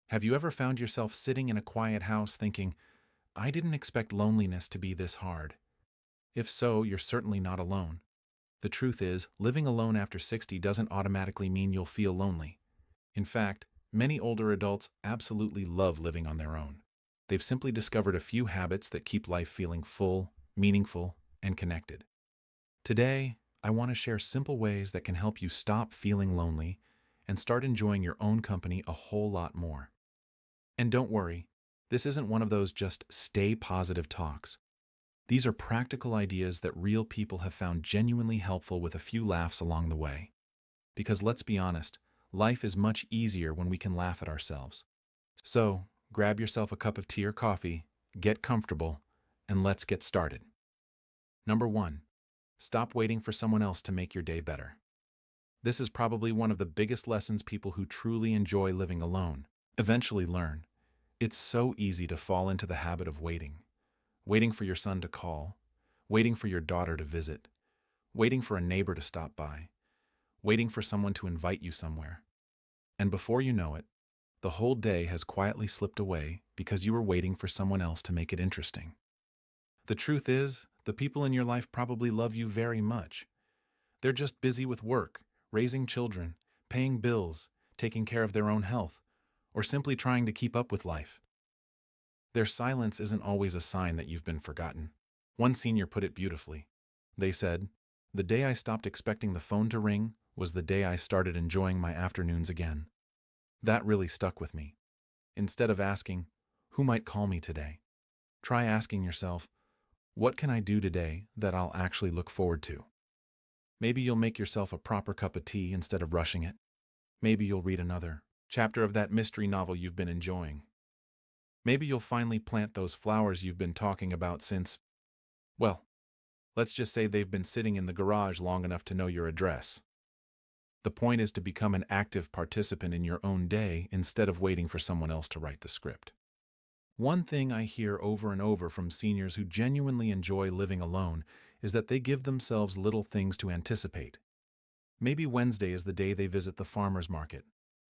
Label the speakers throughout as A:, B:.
A: Have you ever found yourself sitting in a quiet house thinking, I didn't expect loneliness to be this hard? If so, you're certainly not alone. The truth is, living alone after 60 doesn't automatically mean you'll feel lonely. In fact, many older adults absolutely love living on their own. They've simply discovered a few habits that keep life feeling full, meaningful, and connected. Today, I want to share simple ways that can help you stop feeling lonely and start enjoying your own company a whole lot more. And don't worry, this isn't one of those just stay positive talks. These are practical ideas that real people have found genuinely helpful with a few laughs along the way. Because let's be honest, life is much easier when we can laugh at ourselves. So, grab yourself a cup of tea or coffee, get comfortable, and let's get started. Number 1. Stop waiting for someone else to make your day better. This is probably one of the biggest lessons people who truly enjoy living alone eventually learn. It's so easy to fall into the habit of waiting. Waiting for your son to call, waiting for your daughter to visit, waiting for a neighbor to stop by, waiting for someone to invite you somewhere. And before you know it, the whole day has quietly slipped away because you were waiting for someone else to make it interesting. The truth is, the people in your life probably love you very much. They're just busy with work, raising children, paying bills, taking care of their own health, or simply trying to keep up with life. Their silence isn't always a sign that you've been forgotten. One senior put it beautifully. They said, "The day I stopped expecting the phone to ring was the day I started enjoying my afternoons again." That really stuck with me. Instead of asking, "Who might call me today?" try asking yourself, "What can I do today that I'll actually look forward to?" Maybe you'll make yourself a proper cup of tea instead of rushing it. Maybe you'll read another chapter of that mystery novel you've been enjoying. Maybe you'll finally plant those flowers you've been talking about since, well, let's just say they've been sitting in the garage long enough to know your address. The point is to become an active participant in your own day instead of waiting for someone else to write the script. One thing I hear over and over from seniors who genuinely enjoy living alone is that they give themselves little things to anticipate. Maybe Wednesday is the day they visit the farmer's market.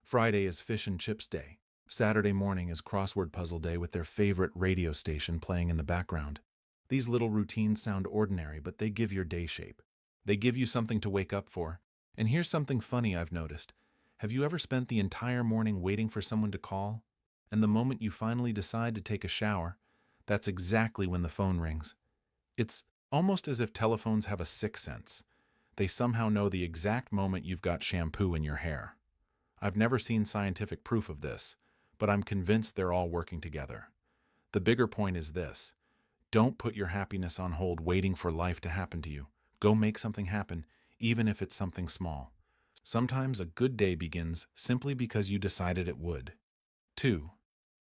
A: Friday is fish and chips day. Saturday morning is crossword puzzle day with their favorite radio station playing in the background. These little routines sound ordinary, but they give your day shape. They give you something to wake up for. And here's something funny I've noticed. Have you ever spent the entire morning waiting for someone to call? And the moment you finally decide to take a shower, that's exactly when the phone rings. It's almost as if telephones have a sixth sense. They somehow know the exact moment you've got shampoo in your hair. I've never seen scientific proof of this, but I'm convinced they're all working together. The bigger point is this. Don't put your happiness on hold waiting for life to happen to you. Go make something happen, even if it's something small. Sometimes a good day begins simply because you decided it would. 2.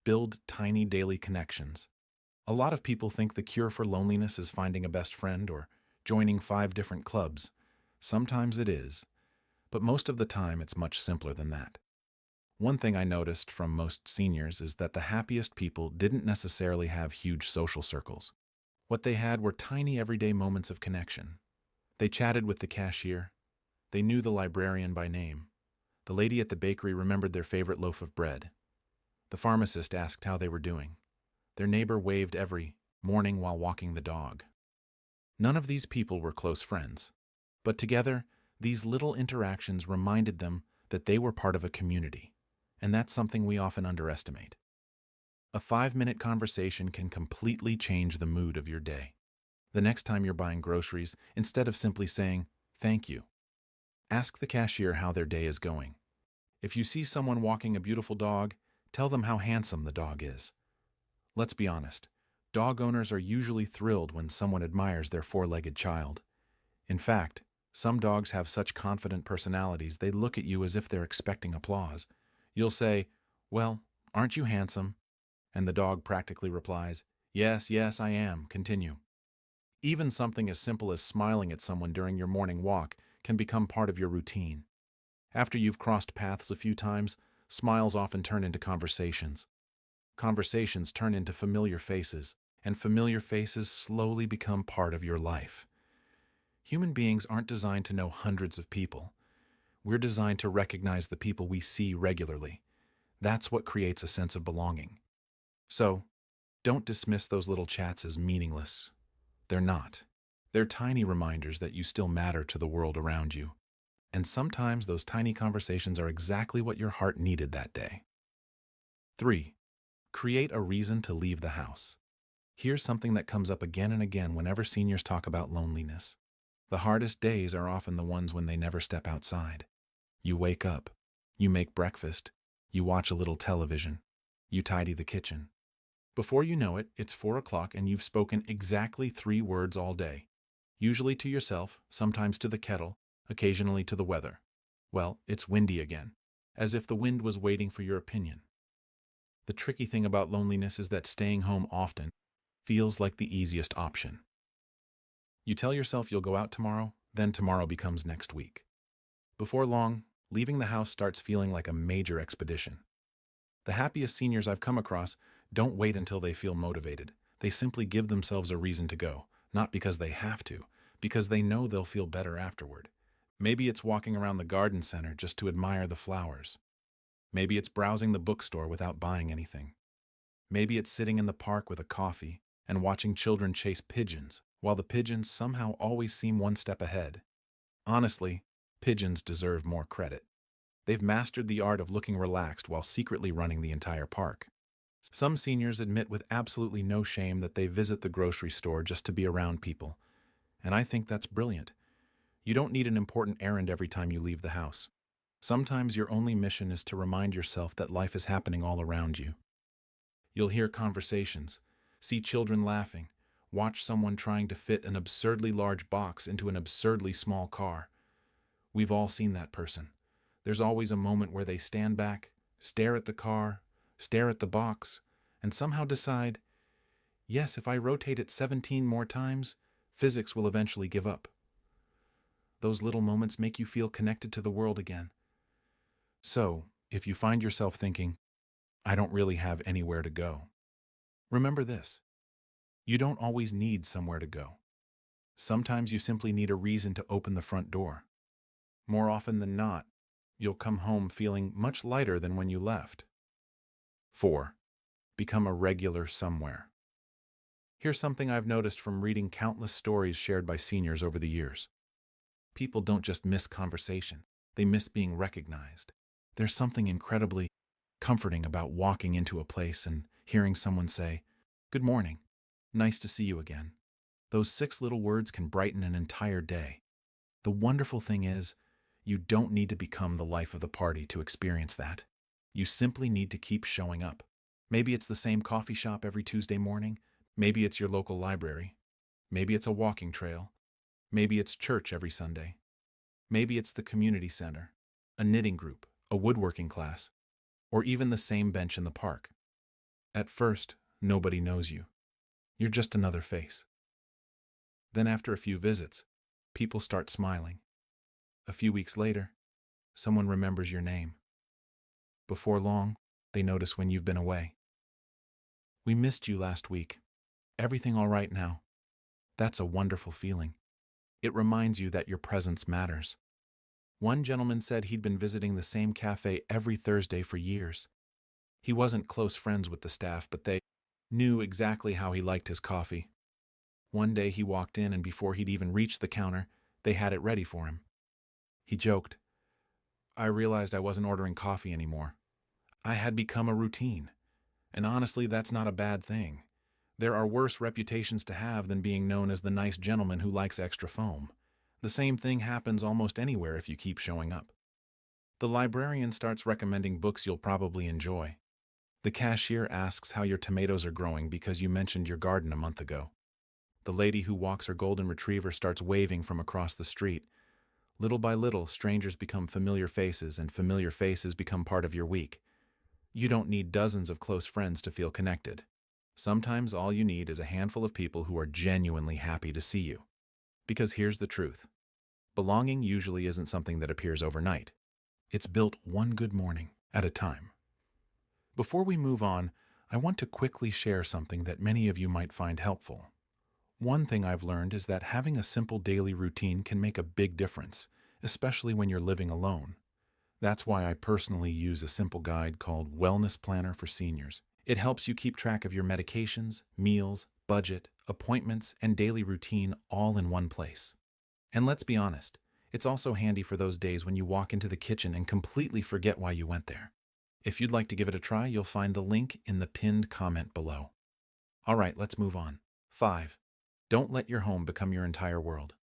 A: Build tiny daily connections. A lot of people think the cure for loneliness is finding a best friend or joining 5 different clubs. Sometimes it is, but most of the time it's much simpler than that. One thing I noticed from most seniors is that the happiest people didn't necessarily have huge social circles. What they had were tiny everyday moments of connection. They chatted with the cashier. They knew the librarian by name. The lady at the bakery remembered their favorite loaf of bread. The pharmacist asked how they were doing. Their neighbor waved every morning while walking the dog. None of these people were close friends, but together, these little interactions reminded them that they were part of a community, and that's something we often underestimate. A 5-minute conversation can completely change the mood of your day. The next time you're buying groceries, instead of simply saying, "Thank you," ask the cashier how their day is going. If you see someone walking a beautiful dog, tell them how handsome the dog is. Let's be honest, dog owners are usually thrilled when someone admires their 4-legged child. In fact, some dogs have such confident personalities they look at you as if they're expecting applause. You'll say, "Well, aren't you handsome?" And the dog practically replies, "Yes, yes, I am. Continue." Even something as simple as smiling at someone during your morning walk can become part of your routine. After you've crossed paths a few times, smiles often turn into conversations. Conversations turn into familiar faces, and familiar faces slowly become part of your life. Human beings aren't designed to know hundreds of people. We're designed to recognize the people we see regularly. That's what creates a sense of belonging. So, don't dismiss those little chats as meaningless. They're not. They're tiny reminders that you still matter to the world around you. And sometimes those tiny conversations are exactly what your heart needed that day. 3. Create a reason to leave the house. Here's something that comes up again and again whenever seniors talk about loneliness. The hardest days are often the ones when they never step outside. You wake up, you make breakfast, you watch a little television, you tidy the kitchen. Before you know it, it's 4 o'clock and you've spoken exactly 3 words all day. Usually to yourself, sometimes to the kettle, occasionally to the weather. Well, it's windy again, as if the wind was waiting for your opinion. The tricky thing about loneliness is that staying home often feels like the easiest option. You tell yourself you'll go out tomorrow, then tomorrow becomes next week. Before long, leaving the house starts feeling like a major expedition. The happiest seniors I've come across don't wait until they feel motivated. They simply give themselves a reason to go, not because they have to, because they know they'll feel better afterward. Maybe it's walking around the garden center just to admire the flowers. Maybe it's browsing the bookstore without buying anything. Maybe it's sitting in the park with a coffee and watching children chase pigeons, while the pigeons somehow always seem one step ahead. Honestly, pigeons deserve more credit. They've mastered the art of looking relaxed while secretly running the entire park. Some seniors admit with absolutely no shame that they visit the grocery store just to be around people, and I think that's brilliant. You don't need an important errand every time you leave the house. Sometimes your only mission is to remind yourself that life is happening all around you. You'll hear conversations, see children laughing, watch someone trying to fit an absurdly large box into an absurdly small car. We've all seen that person. There's always a moment where they stand back, stare at the car, stare at the box, and somehow decide, yes, if I rotate it 17 more times, physics will eventually give up. Those little moments make you feel connected to the world again. So, if you find yourself thinking, I don't really have anywhere to go, remember this. You don't always need somewhere to go. Sometimes you simply need a reason to open the front door. More often than not, you'll come home feeling much lighter than when you left. 4. Become a regular somewhere. Here's something I've noticed from reading countless stories shared by seniors over the years. People don't just miss conversation, they miss being recognized. There's something incredibly comforting about walking into a place and hearing someone say, "Good morning. Nice to see you again." Those 6 little words can brighten an entire day. The wonderful thing is, you don't need to become the life of the party to experience that. You simply need to keep showing up. Maybe it's the same coffee shop every Tuesday morning. Maybe it's your local library. Maybe it's a walking trail. Maybe it's church every Sunday. Maybe it's the community center, a knitting group, a woodworking class, or even the same bench in the park. At first, nobody knows you. You're just another face. Then after a few visits, people start smiling. A few weeks later, someone remembers your name. Before long, they notice when you've been away. "We missed you last week. Everything all right now?" That's a wonderful feeling. It reminds you that your presence matters. One gentleman said he'd been visiting the same cafe every Thursday for years. He wasn't close friends with the staff, but they knew exactly how he liked his coffee. One day he walked in, and before he'd even reached the counter, they had it ready for him. He joked, "I realized I wasn't ordering coffee anymore. I had become a routine. And honestly, that's not a bad thing. There are worse reputations to have than being known as the nice gentleman who likes extra foam. The same thing happens almost anywhere if you keep showing up." The librarian starts recommending books you'll probably enjoy. The cashier asks how your tomatoes are growing because you mentioned your garden a month ago. The lady who walks her golden retriever starts waving from across the street. Little by little, strangers become familiar faces, and familiar faces become part of your week. You don't need dozens of close friends to feel connected. Sometimes all you need is a handful of people who are genuinely happy to see you. Because here's the truth. Belonging usually isn't something that appears overnight. It's built one good morning at a time. Before we move on, I want to quickly share something that many of you might find helpful. One thing I've learned is that having a simple daily routine can make a big difference, especially when you're living alone. That's why I personally use a simple guide called Wellness Planner for Seniors. It helps you keep track of your medications, meals, budget, appointments, and daily routine all in one place. And let's be honest, it's also handy for those days when you walk into the kitchen and completely forget why you went there. If you'd like to give it a try, you'll find the link in the pinned comment below. All right, let's move on. 5. Don't let your home become your entire world.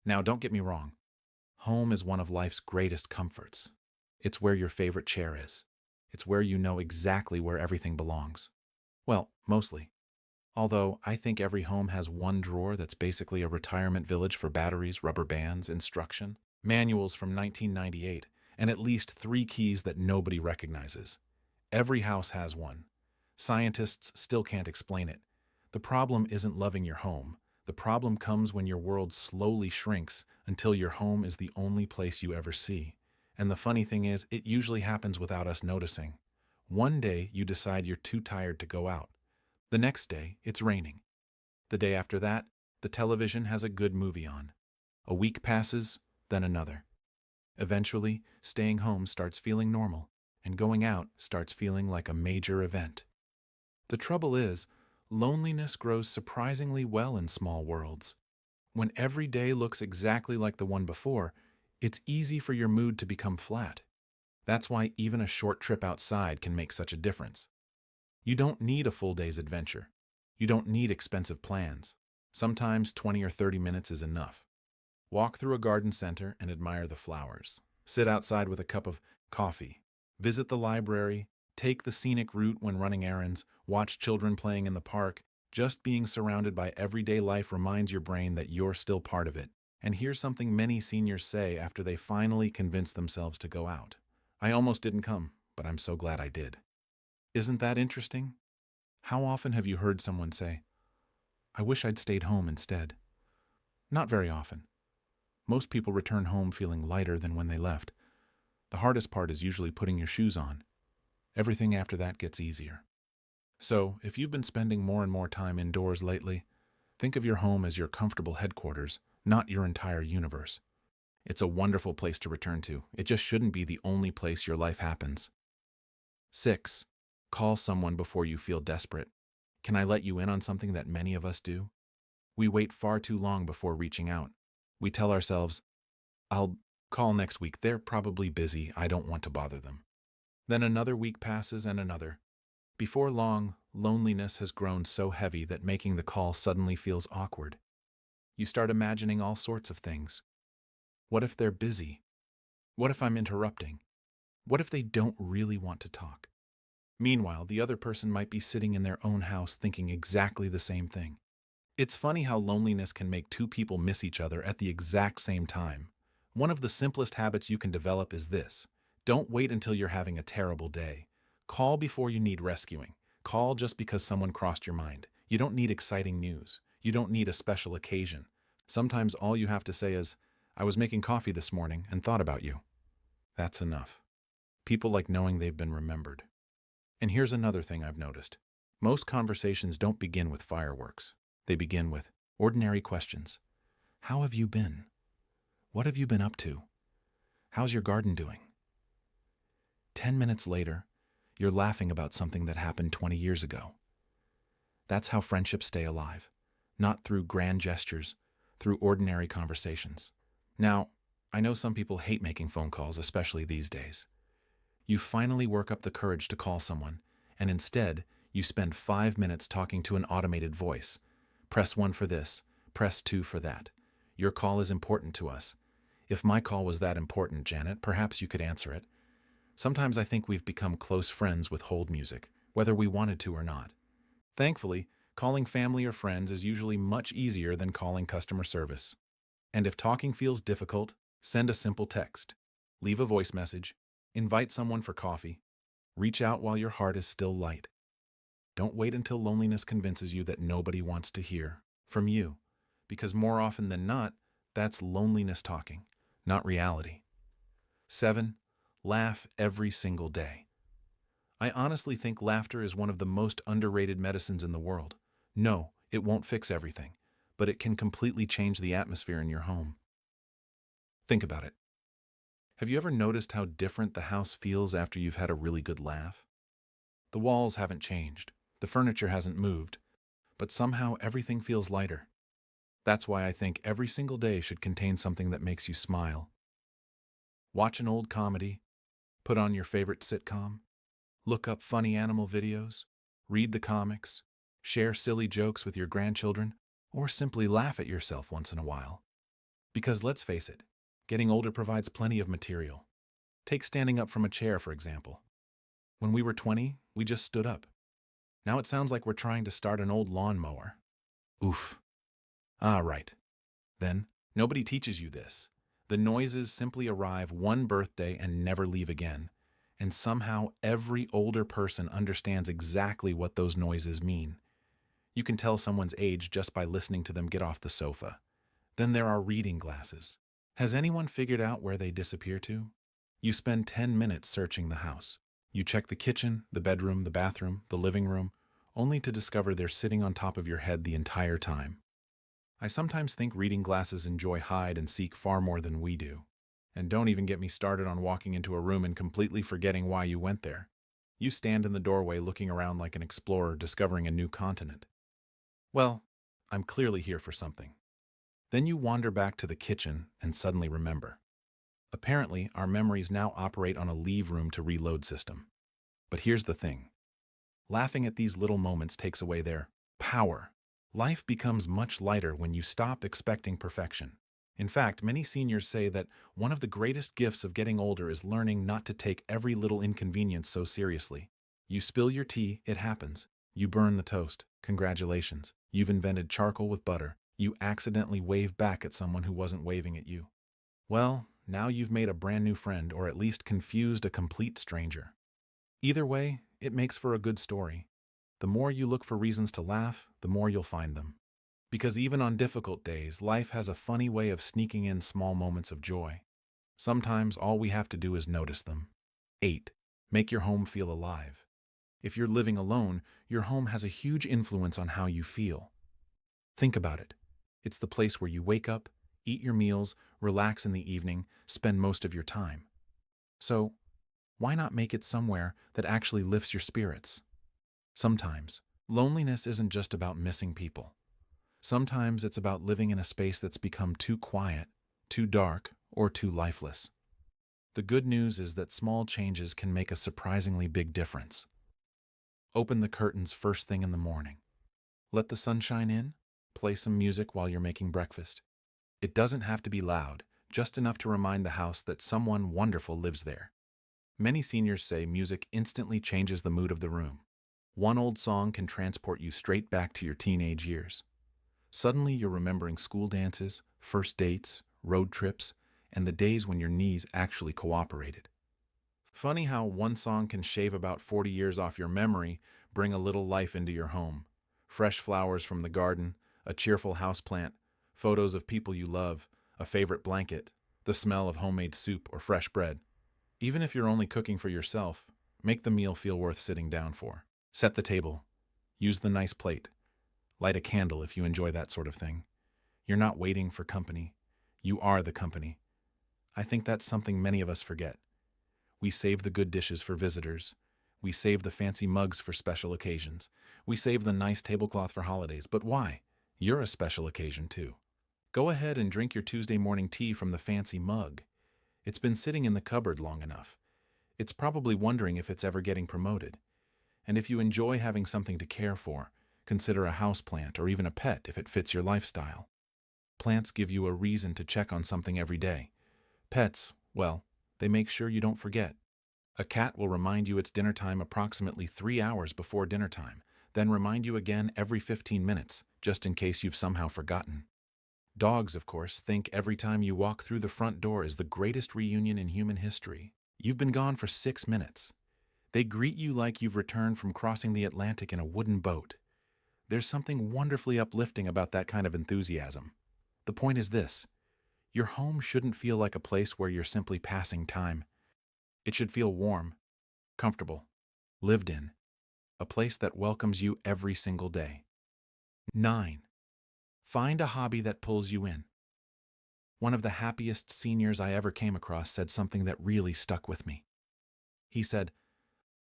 A: Now, don't get me wrong. Home is one of life's greatest comforts. It's where your favorite chair is. It's where you know exactly where everything belongs. Well, mostly. Although I think every home has one drawer that's basically a retirement village for batteries, rubber bands, instruction, manuals from 1998, and at least 3 keys that nobody recognizes. Every house has one. Scientists still can't explain it. The problem isn't loving your home. The problem comes when your world slowly shrinks until your home is the only place you ever see. And the funny thing is, it usually happens without us noticing. One day, you decide you're too tired to go out. The next day, it's raining. The day after that, the television has a good movie on. A week passes, then another. Eventually, staying home starts feeling normal, and going out starts feeling like a major event. The trouble is, loneliness grows surprisingly well in small worlds. When every day looks exactly like the one before, it's easy for your mood to become flat. That's why even a short trip outside can make such a difference. You don't need a full day's adventure. You don't need expensive plans. Sometimes 20 or 30 minutes is enough. Walk through a garden center and admire the flowers. Sit outside with a cup of coffee. Visit the library. Take the scenic route when running errands. Watch children playing in the park. Just being surrounded by everyday life reminds your brain that you're still part of it. And here's something many seniors say after they finally convince themselves to go out. I almost didn't come, but I'm so glad I did. Isn't that interesting? How often have you heard someone say, I wish I'd stayed home instead? Not very often. Most people return home feeling lighter than when they left. The hardest part is usually putting your shoes on. Everything after that gets easier. So, if you've been spending more and more time indoors lately, think of your home as your comfortable headquarters, not your entire universe. It's a wonderful place to return to. It just shouldn't be the only place your life happens. 6. Call someone before you feel desperate. Can I let you in on something that many of us do? We wait far too long before reaching out. We tell ourselves, I'll call next week. They're probably busy. I don't want to bother them. Then another week passes and another. Before long, loneliness has grown so heavy that making the call suddenly feels awkward. You start imagining all sorts of things. What if they're busy? What if I'm interrupting? What if they don't really want to talk? Meanwhile, the other person might be sitting in their own house thinking exactly the same thing. It's funny how loneliness can make two people miss each other at the exact same time. One of the simplest habits you can develop is this. Don't wait until you're having a terrible day. Call before you need rescuing. Call just because someone crossed your mind. You don't need exciting news. You don't need a special occasion. Sometimes all you have to say is, I was making coffee this morning and thought about you. That's enough. People like knowing they've been remembered. And here's another thing I've noticed. Most conversations don't begin with fireworks. They begin with ordinary questions. How have you been? What have you been up to? How's your garden doing? 10 minutes later, you're laughing about something that happened 20 years ago. That's how friendships stay alive, not through grand gestures, through ordinary conversations. Now, I know some people hate making phone calls, especially these days. You finally work up the courage to call someone, and instead, you spend 5 minutes talking to an automated voice. Press 1 for this, press 2 for that. Your call is important to us. If my call was that important, Janet, perhaps you could answer it. Sometimes I think we've become close friends with hold music, whether we wanted to or not. Thankfully, calling family or friends is usually much easier than calling customer service. And if talking feels difficult, send a simple text. Leave a voice message. Invite someone for coffee. Reach out while your heart is still light. Don't wait until loneliness convinces you that nobody wants to hear from you, because more often than not, that's loneliness talking, not reality. 7. Laugh every single day. I honestly think laughter is one of the most underrated medicines in the world. No, it won't fix everything, but it can completely change the atmosphere in your home. Think about it. Have you ever noticed how different the house feels after you've had a really good laugh? The walls haven't changed, the furniture hasn't moved, but somehow everything feels lighter. That's why I think every single day should contain something that makes you smile. Watch an old comedy, put on your favorite sitcom, look up funny animal videos, read the comics, share silly jokes with your grandchildren, or simply laugh at yourself once in a while. Because let's face it, getting older provides plenty of material. Take standing up from a chair, for example. When we were 20, we just stood up. Now it sounds like we're trying to start an old lawnmower. Oof. Ah, right. Then, nobody teaches you this. The noises simply arrive one birthday and never leave again. And somehow every older person understands exactly what those noises mean. You can tell someone's age just by listening to them get off the sofa. Then there are reading glasses. Has anyone figured out where they disappear to? You spend 10 minutes searching the house. You check the kitchen, the bedroom, the bathroom, the living room, only to discover they're sitting on top of your head the entire time. I sometimes think reading glasses enjoy hide and seek far more than we do. And don't even get me started on walking into a room and completely forgetting why you went there. You stand in the doorway looking around like an explorer discovering a new continent. Well, I'm clearly here for something. Then you wander back to the kitchen and suddenly remember. Apparently, our memories now operate on a leave room to reload system. But here's the thing. Laughing at these little moments takes away their power. Life becomes much lighter when you stop expecting perfection. In fact, many seniors say that one of the greatest gifts of getting older is learning not to take every little inconvenience so seriously. You spill your tea, it happens. You burn the toast, congratulations. You've invented charcoal with butter. You accidentally wave back at someone who wasn't waving at you. Well, now you've made a brand new friend or at least confused a complete stranger. Either way, it makes for a good story. The more you look for reasons to laugh, the more you'll find them. Because even on difficult days, life has a funny way of sneaking in small moments of joy. Sometimes all we have to do is notice them. 8. Make your home feel alive. If you're living alone, your home has a huge influence on how you feel. Think about it. It's the place where you wake up, eat your meals, relax in the evening, spend most of your time. So, why not make it somewhere that actually lifts your spirits? Sometimes, loneliness isn't just about missing people. Sometimes it's about living in a space that's become too quiet, too dark, or too lifeless. The good news is that small changes can make a surprisingly big difference. Open the curtains first thing in the morning. Let the sunshine in. Play some music while you're making breakfast. It doesn't have to be loud, just enough to remind the house that someone wonderful lives there. Many seniors say music instantly changes the mood of the room. One old song can transport you straight back to your teenage years. Suddenly you're remembering school dances, first dates, road trips, and the days when your knees actually cooperated. Funny how one song can shave about 40 years off your memory, bring a little life into your home. Fresh flowers from the garden, a cheerful houseplant, photos of people you love, a favorite blanket, the smell of homemade soup or fresh bread. Even if you're only cooking for yourself, make the meal feel worth sitting down for. Set the table. Use the nice plate. Light a candle if you enjoy that sort of thing. You're not waiting for company. You are the company. I think that's something many of us forget. We save the good dishes for visitors. We save the fancy mugs for special occasions. We save the nice tablecloth for holidays. But why? You're a special occasion too. Go ahead and drink your Tuesday morning tea from the fancy mug. It's been sitting in the cupboard long enough. It's probably wondering if it's ever getting promoted. And if you enjoy having something to care for, consider a houseplant or even a pet if it fits your lifestyle. Plants give you a reason to check on something every day. Pets, well, they make sure you don't forget. A cat will remind you it's dinner time approximately 3 hours before dinner time, then remind you again every 15 minutes, just in case you've somehow forgotten. Dogs, of course, think every time you walk through the front door is the greatest reunion in human history. You've been gone for 6 minutes. They greet you like you've returned from crossing the Atlantic in a wooden boat. There's something wonderfully uplifting about that kind of enthusiasm. The point is this: your home shouldn't feel like a place where you're simply passing time. It should feel warm, comfortable, lived in, a place that welcomes you every single day. 9. Find a hobby that pulls you in. One of the happiest seniors I ever came across said something that really stuck with me. He said,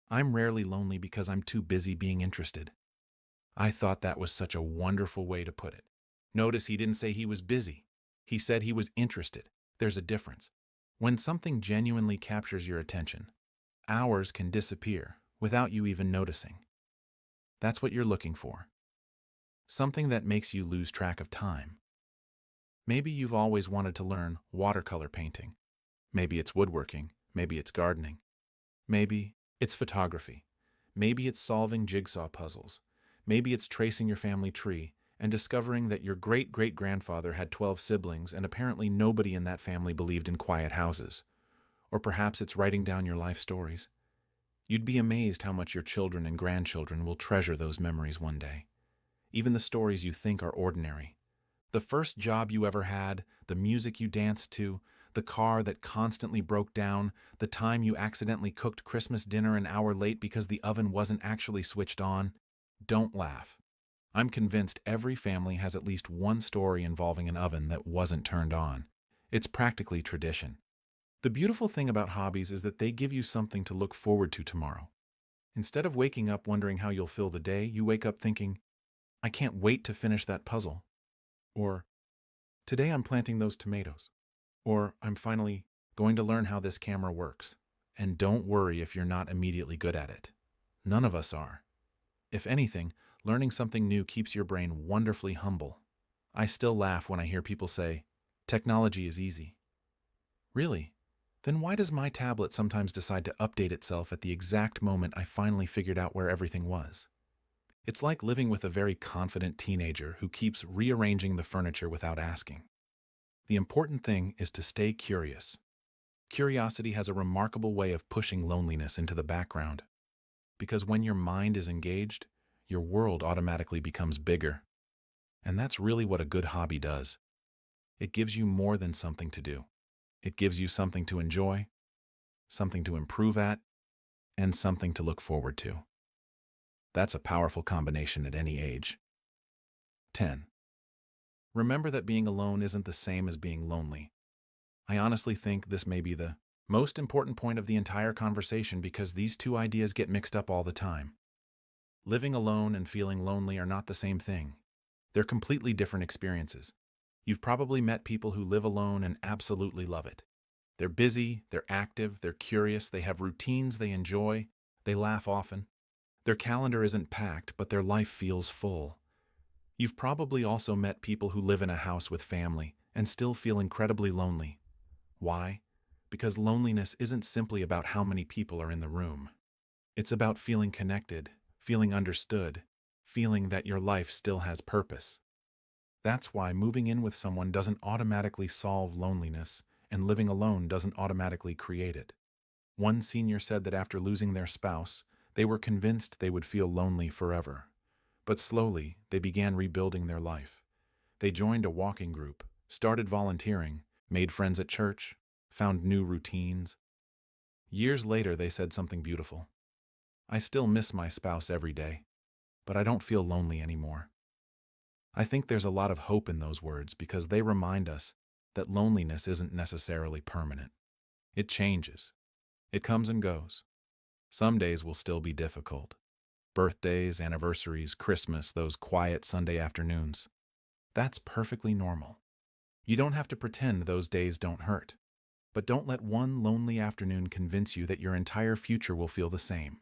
A: "I'm rarely lonely because I'm too busy being interested." I thought that was such a wonderful way to put it. Notice he didn't say he was busy. He said he was interested. There's a difference. When something genuinely captures your attention, hours can disappear without you even noticing. That's what you're looking for. Something that makes you lose track of time. Maybe you've always wanted to learn watercolor painting. Maybe it's woodworking. Maybe it's gardening. Maybe it's photography. Maybe it's solving jigsaw puzzles. Maybe it's tracing your family tree and discovering that your great-great-grandfather had 12 siblings and apparently nobody in that family believed in quiet houses. Or perhaps it's writing down your life stories. You'd be amazed how much your children and grandchildren will treasure those memories one day. Even the stories you think are ordinary. The first job you ever had, the music you danced to, the car that constantly broke down, the time you accidentally cooked Christmas dinner an hour late because the oven wasn't actually switched on. Don't laugh. I'm convinced every family has at least one story involving an oven that wasn't turned on. It's practically tradition. The beautiful thing about hobbies is that they give you something to look forward to tomorrow. Instead of waking up wondering how you'll fill the day, you wake up thinking, "I can't wait to finish that puzzle." Or, "Today I'm planting those tomatoes." Or, "I'm finally going to learn how this camera works." And don't worry if you're not immediately good at it. None of us are. If anything, learning something new keeps your brain wonderfully humble. I still laugh when I hear people say, "Technology is easy." Really? Then why does my tablet sometimes decide to update itself at the exact moment I finally figured out where everything was? It's like living with a very confident teenager who keeps rearranging the furniture without asking. The important thing is to stay curious. Curiosity has a remarkable way of pushing loneliness into the background. Because when your mind is engaged, your world automatically becomes bigger. And that's really what a good hobby does. It gives you more than something to do. It gives you something to enjoy, something to improve at, and something to look forward to. That's a powerful combination at any age. 10. Remember that being alone isn't the same as being lonely. I honestly think this may be the most important point of the entire conversation because these two ideas get mixed up all the time. Living alone and feeling lonely are not the same thing. They're completely different experiences. You've probably met people who live alone and absolutely love it. They're busy, they're active, they're curious, they have routines they enjoy, they laugh often. Their calendar isn't packed, but their life feels full. You've probably also met people who live in a house with family and still feel incredibly lonely. Why? Because loneliness isn't simply about how many people are in the room. It's about feeling connected, feeling understood, feeling that your life still has purpose. That's why moving in with someone doesn't automatically solve loneliness, and living alone doesn't automatically create it. One senior said that after losing their spouse, they were convinced they would feel lonely forever. But slowly, they began rebuilding their life. They joined a walking group, started volunteering, made friends at church, found new routines. Years later, they said something beautiful. "I still miss my spouse every day, but I don't feel lonely anymore." I think there's a lot of hope in those words because they remind us that loneliness isn't necessarily permanent. It changes. It comes and goes. Some days will still be difficult. Birthdays, anniversaries, Christmas, those quiet Sunday afternoons. That's perfectly normal. You don't have to pretend those days don't hurt. But don't let one lonely afternoon convince you that your entire future will feel the same.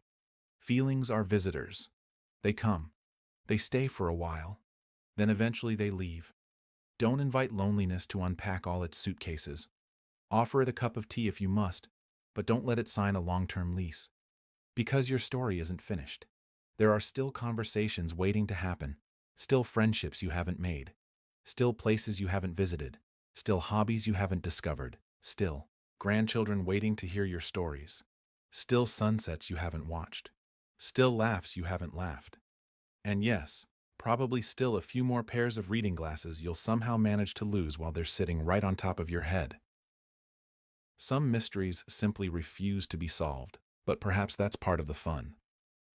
A: Feelings are visitors. They come. They stay for a while. Then eventually they leave. Don't invite loneliness to unpack all its suitcases. Offer it a cup of tea if you must, but don't let it sign a long-term lease. Because your story isn't finished. There are still conversations waiting to happen, still friendships you haven't made, still places you haven't visited, still hobbies you haven't discovered, still grandchildren waiting to hear your stories, still sunsets you haven't watched, still laughs you haven't laughed. And yes, probably still a few more pairs of reading glasses you'll somehow manage to lose while they're sitting right on top of your head. Some mysteries simply refuse to be solved, but perhaps that's part of the fun.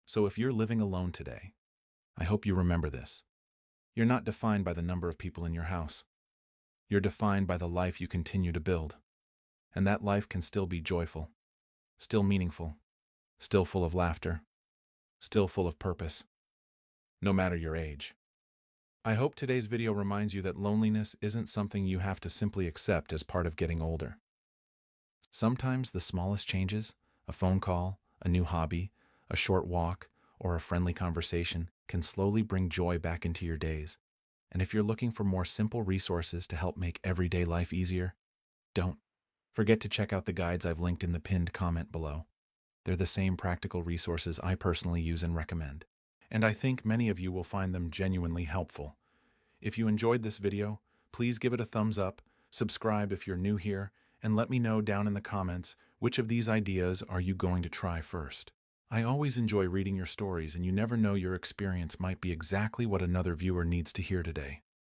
A: So if you're living alone today, I hope you remember this. You're not defined by the number of people in your house. You're defined by the life you continue to build. And that life can still be joyful, still meaningful, still full of laughter, still full of purpose, no matter your age. I hope today's video reminds you that loneliness isn't something you have to simply accept as part of getting older. Sometimes the smallest changes, a phone call, a new hobby, a short walk, or a friendly conversation, can slowly bring joy back into your days. And if you're looking for more simple resources to help make everyday life easier, don't forget to check out the guides I've linked in the pinned comment below. They're the same practical resources I personally use and recommend. And I think many of you will find them genuinely helpful. If you enjoyed this video, please give it a thumbs up, subscribe if you're new here, and let me know down in the comments which of these ideas are you going to try first. I always enjoy reading your stories, and you never know, your experience might be exactly what another viewer needs to hear today.